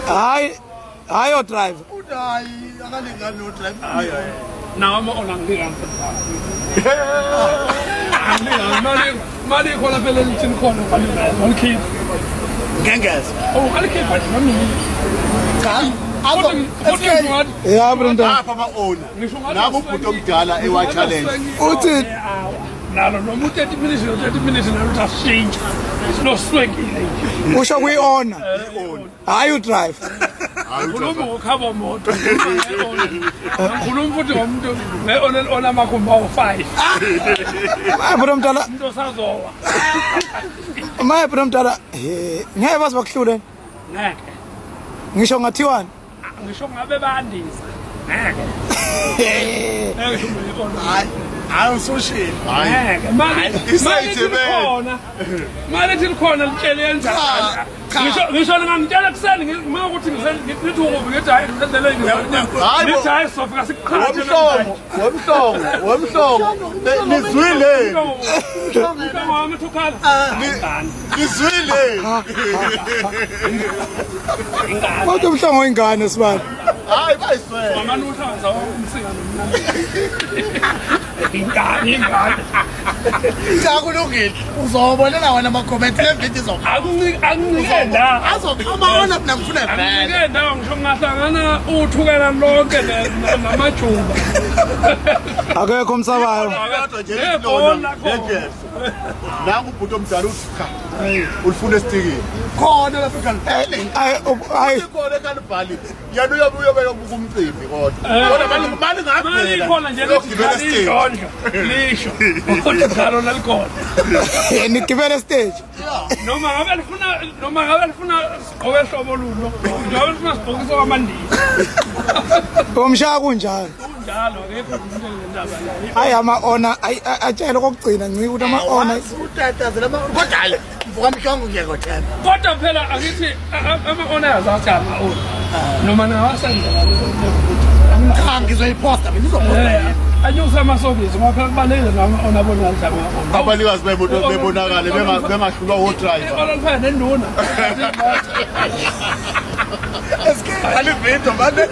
hayi drive hayi akalingani no drive nawo ama-ona ngilingani mali khona phela elithini khona walikhipha ngengeza alikhipha nje nomini yabo mntana apha ama-owner nabo ubhuti omdala ewa-challenge uthi nalo noma u-30 minutes no-30 minutes nalo uthi asishintshe sinoswekile usho kuyi-ona hayi udrive ngikhuluma ngokuhamba moto ngikhuluma futhi ngomuntu onamakhumbi awu-5 bro mdala umuntu osazowa maye bro mdala ngeke baze bakuhlule ngeke ngisho ngathiwani ngisho ngabe bandisa ngeke hayi usushini ngeke mali ethi likhona litshele yenza ngisho ngangitshela kuseni uma ukuthi ngithi ukubi ngithi hayi ngithi hayi sofika sikuqhathe womhlongo nizwile wami thukhala nizwile kodwa ubuhlongo oyingane sibani hayi bayiswele amanuhlanza umsinga ingane akulungile uzobonela wena amakhomenti levidiyo akunikenda ama-ona mina ngifuna vele akunikenda ngisho ngahlangana uthukela lonke namajuba akekho umsabayo kodwa nje ngengeza nangu ubhuti omdala uthi cha ulifuna esitikini khona lapha hayi khona ekanibhali yena uyobeka kumcimbi kodwa mali mali khona nje lisho kodwa njalo nalikhona nigibele stage noma ngabe lifuna sigqoke hlobo lulo njengoba lifuna sigqoke sokwamandisa umshaya kunjalo njalo akekho umuntu endaba hayi ama-ona atshele okokugcina ncike ukuthi ama-ona utatazela kodwa hayi mvuka mhlongo ngiyakothemba kodwa phela akithi ama-ona yazathi ama-ona noma nawasenzela cha ngizoyiposta mina izoposta anyusa amasokisi ngoba phela kubalulekile nama-ona abonakala ama-ona abalikazi bebonakale bengahlulwa wodriver olufana nenduna eske alivido mane